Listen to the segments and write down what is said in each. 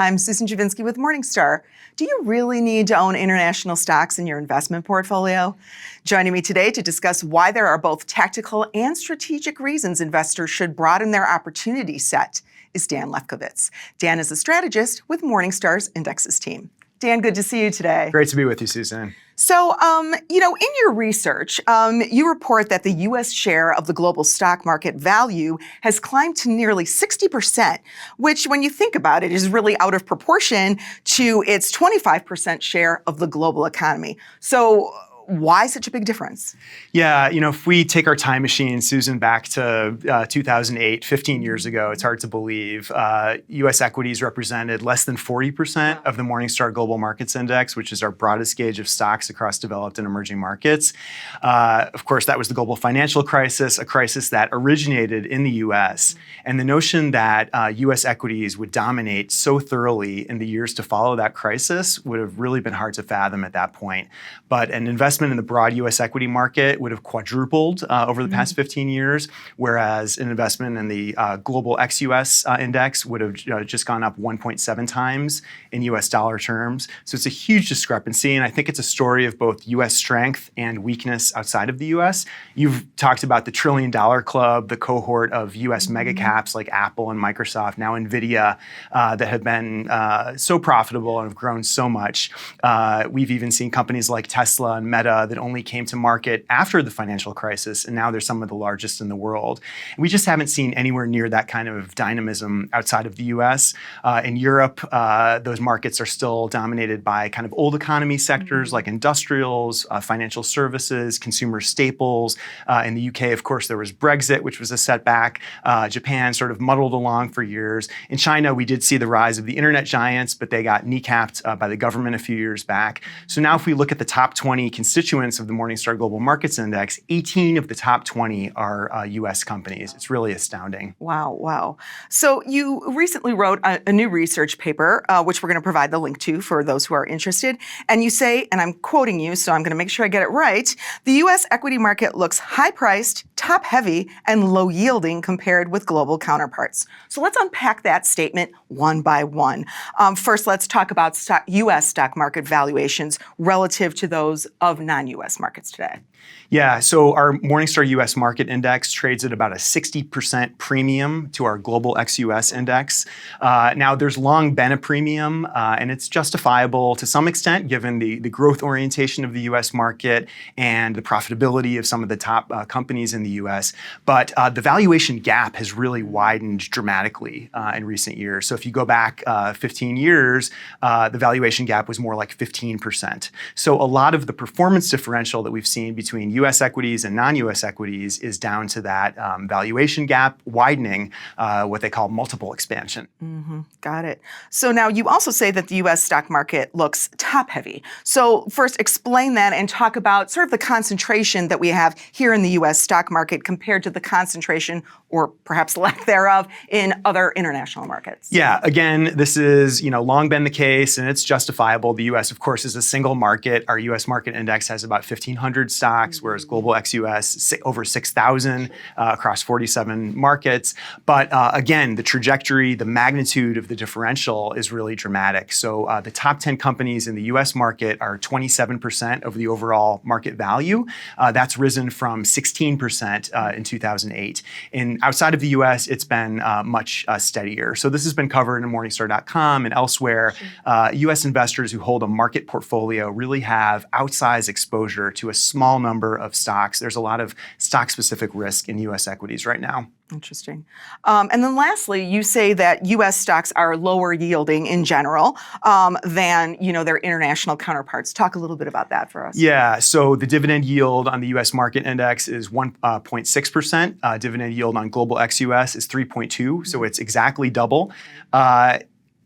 Hi, I'm Susan Javinsky with Morningstar. Do you really need to own international stocks in your investment portfolio? Joining me today to discuss why there are both tactical and strategic reasons investors should broaden their opportunity set is Dan Lefkowitz. Dan is a strategist with Morningstar's Indexes team. Dan, good to see you today. Great to be with you, Susan. So, in your research, you report that the U.S. share of the global stock market value has climbed to nearly 60%, which, when you think about it, is really out of proportion to its 25% share of the global economy. So, why such a big difference? Yeah, if we take our time machine, Susan, back to 2008, 15 years ago, it's hard to believe, U.S. equities represented less than 40% of the Morningstar Global Markets Index, which is our broadest gauge of stocks across developed and emerging markets. Of course, that was the global financial crisis, a crisis that originated in the U.S. And the notion that U.S. equities would dominate so thoroughly in the years to follow that crisis would have really been hard to fathom at that point. But an investment in the broad U.S. equity market would have quadrupled over the past 15 years, whereas an investment in the global ex-U.S. index would have just gone up 1.7 times in U.S. dollar terms. So it's a huge discrepancy, and I think it's a story of both U.S. strength and weakness outside of the U.S. You've talked about the $1 trillion club, the cohort of U.S. mega caps like Apple and Microsoft, now NVIDIA, that have been so profitable and have grown so much. We've even seen companies like Tesla and Meta that only came to market after the financial crisis, and now they're some of the largest in the world. And we just haven't seen anywhere near that kind of dynamism outside of the US. In Europe, those markets are still dominated by kind of old economy sectors like industrials, financial services, consumer staples. In the UK, of course, there was Brexit, which was a setback. Japan sort of muddled along for years. In China, we did see the rise of the internet giants, but they got kneecapped by the government a few years back. So now if we look at the top 20 constituents of the Morningstar Global Markets Index, 18 of the top 20 are U.S. companies. It's really astounding. Wow. So you recently wrote a new research paper, which we're going to provide the link to for those who are interested. And you say, and I'm quoting you, so I'm going to make sure I get it right, the U.S. equity market looks high-priced, top-heavy, and low-yielding compared with global counterparts. So let's unpack that statement one by one. First, let's talk about U.S. stock market valuations relative to those of non-U.S. markets today. Yeah, so our Morningstar U.S. Market Index trades at about a 60% premium to our global ex-U.S. index. Now, there's long been a premium, and it's justifiable to some extent given the growth orientation of the U.S. market and the profitability of some of the top companies in the U.S. But the valuation gap has really widened dramatically in recent years. So if you go back 15 years, the valuation gap was more like 15%. So a lot of the performance differential that we've seen between U.S. equities and non-U.S. equities is down to that valuation gap widening, what they call multiple expansion. Got it. So now you also say that the U.S. stock market looks top-heavy. So first, explain that and talk about sort of the concentration that we have here in the U.S. stock market compared to the concentration, or perhaps lack thereof, in other international markets. Yeah, again, this is long been the case, and it's justifiable. The U.S., of course, is a single market. Our U.S. market index has about 1,500 stocks, whereas global ex-U.S. over 6,000 across 47 markets. But again, the trajectory, the magnitude of the differential is really dramatic. So the top 10 companies in the U.S. market are 27% of the overall market value. That's risen from 16% in 2008. And outside of the U.S., it's been much steadier. So this has been covered in Morningstar.com and elsewhere. U.S. investors who hold a market portfolio really have outsized exposure to a small number of stocks. There's a lot of stock-specific risk in U.S. equities right now. Interesting. And then lastly, you say that U.S. stocks are lower yielding in general than their international counterparts. Talk a little bit about that for us. Yeah, so the dividend yield on the U.S. market index is 1.6%. Dividend yield on global ex-U.S. is 3.2%, so it's exactly double.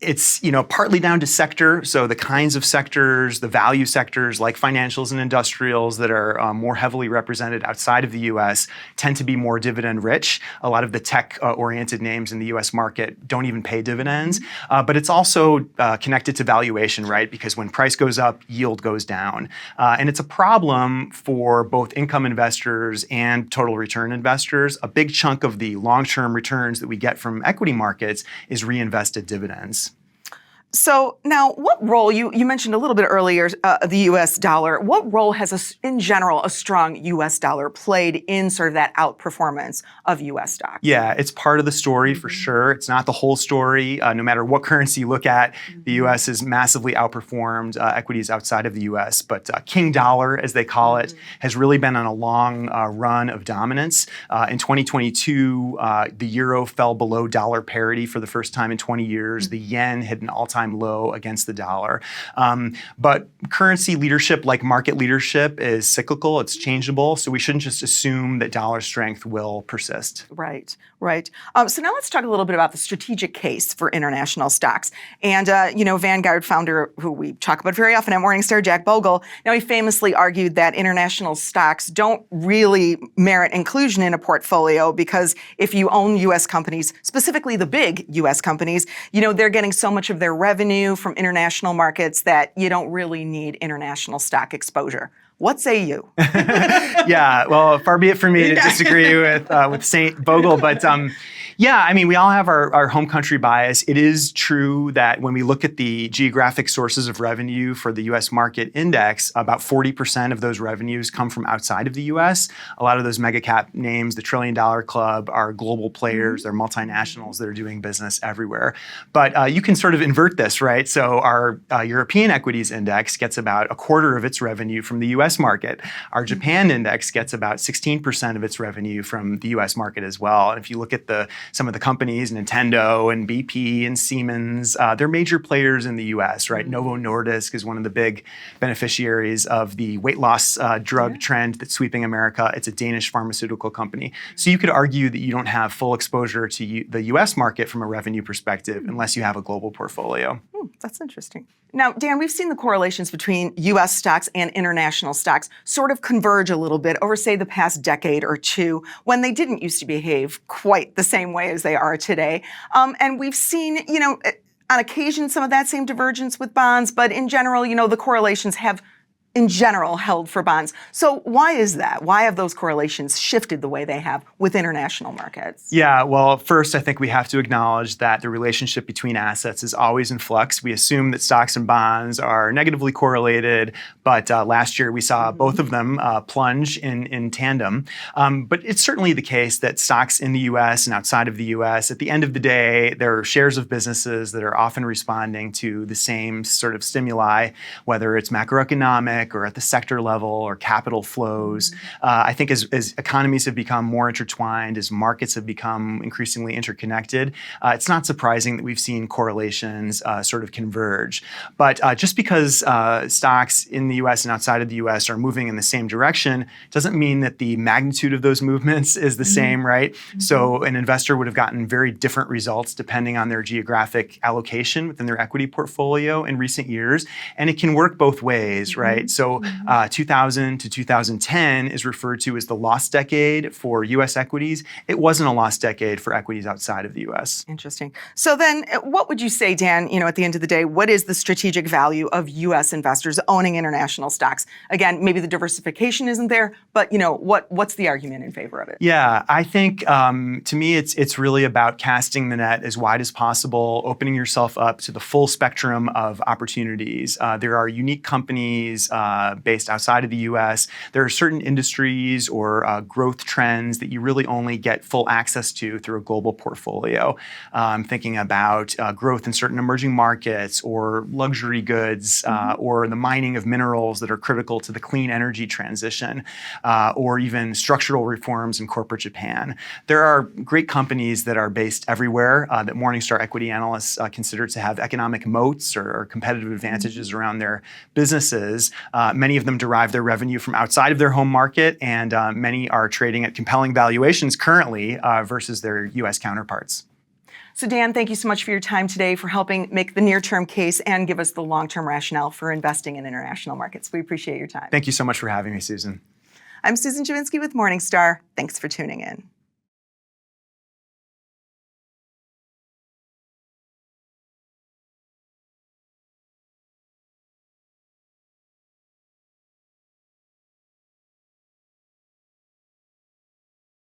It's partly down to sector, so the kinds of sectors, the value sectors like financials and industrials that are more heavily represented outside of the U.S. tend to be more dividend rich. A lot of the tech-oriented names in the U.S. market don't even pay dividends, but it's also connected to valuation, right? Because when price goes up, yield goes down. And it's a problem for both income investors and total return investors. A big chunk of the long-term returns that we get from equity markets is reinvested dividends. So now, what role, you mentioned a little bit earlier the U.S. dollar, what role has, in general, a strong U.S. dollar played in sort of that outperformance of U.S. stocks? Yeah, it's part of the story for sure. It's not the whole story. No matter what currency you look at, the U.S. has massively outperformed equities outside of the U.S. But King Dollar, as they call it, has really been on a long run of dominance. In 2022, the euro fell below dollar parity for the first time in 20 years. The yen hit an all-time low against the dollar. But currency leadership, like market leadership, is cyclical, it's changeable, so we shouldn't just assume that dollar strength will persist. Right, right. So now let's talk a little bit about the strategic case for international stocks. And, Vanguard founder, who we talk about very often at Morningstar, Jack Bogle, he famously argued that international stocks don't really merit inclusion in a portfolio because if you own U.S. companies, specifically the big U.S. companies, they're getting so much of their revenue from international markets that you don't really need international stock exposure. What say you? Yeah, well, far be it from me to disagree with Saint Bogle, but we all have our home country bias. It is true that when we look at the geographic sources of revenue for the U.S. market index, about 40% of those revenues come from outside of the U.S. A lot of those mega cap names, the $1 trillion club, are global players. They're multinationals that are doing business everywhere. But you can sort of invert this, right? So our European equities index gets about a quarter of its revenue from the U.S. market. Our Japan index gets about 16% of its revenue from the U.S. market as well. And if you look at some of the companies, Nintendo and BP and Siemens, they're major players in the U.S., right? Novo Nordisk is one of the big beneficiaries of the weight loss drug trend that's sweeping America. It's a Danish pharmaceutical company. So you could argue that you don't have full exposure to the U.S. market from a revenue perspective unless you have a global portfolio. That's interesting. Now, Dan, we've seen the correlations between U.S. stocks and international stocks sort of converge a little bit over, say, the past decade or two when they didn't used to behave quite the same way as they are today. And we've seen, on occasion, some of that same divergence with bonds, but in general, the correlations have in general held for bonds. So why is that? Why have those correlations shifted the way they have with international markets? Yeah, well, first, I think we have to acknowledge that the relationship between assets is always in flux. We assume that stocks and bonds are negatively correlated, but last year we saw both of them plunge in tandem. But it's certainly the case that stocks in the U.S. and outside of the U.S., at the end of the day, there are shares of businesses that are often responding to the same sort of stimuli, whether it's macroeconomic or at the sector level or capital flows. I think as economies have become more intertwined, as markets have become increasingly interconnected, it's not surprising that we've seen correlations sort of converge. But just because stocks in the U.S. and outside of the U.S. are moving in the same direction doesn't mean that the magnitude of those movements is the same, right? So an investor would have gotten very different results depending on their geographic allocation within their equity portfolio in recent years. And it can work both ways, right? So 2000 to 2010 is referred to as the lost decade for U.S. equities. It wasn't a lost decade for equities outside of the U.S. Interesting. So then what would you say, Dan, at the end of the day, what is the strategic value of U.S. investors owning international stocks? Again, maybe the diversification isn't there, but what's the argument in favor of it? Yeah, I think to me it's really about casting the net as wide as possible, opening yourself up to the full spectrum of opportunities. There are unique companies based outside of the U.S. There are certain industries or growth trends that you really only get full access to through a global portfolio. Thinking about growth in certain emerging markets or luxury goods or the mining of minerals that are critical to the clean energy transition or even structural reforms in corporate Japan. There are great companies that are based everywhere that Morningstar equity analysts consider to have economic moats or competitive advantages around their businesses. Many of them derive their revenue from outside of their home market, and many are trading at compelling valuations currently versus their U.S. counterparts. So Dan, thank you so much for your time today, for helping make the near-term case and give us the long-term rationale for investing in international markets. We appreciate your time. Thank you so much for having me, Susan. I'm Susan Javinsky with Morningstar. Thanks for tuning in.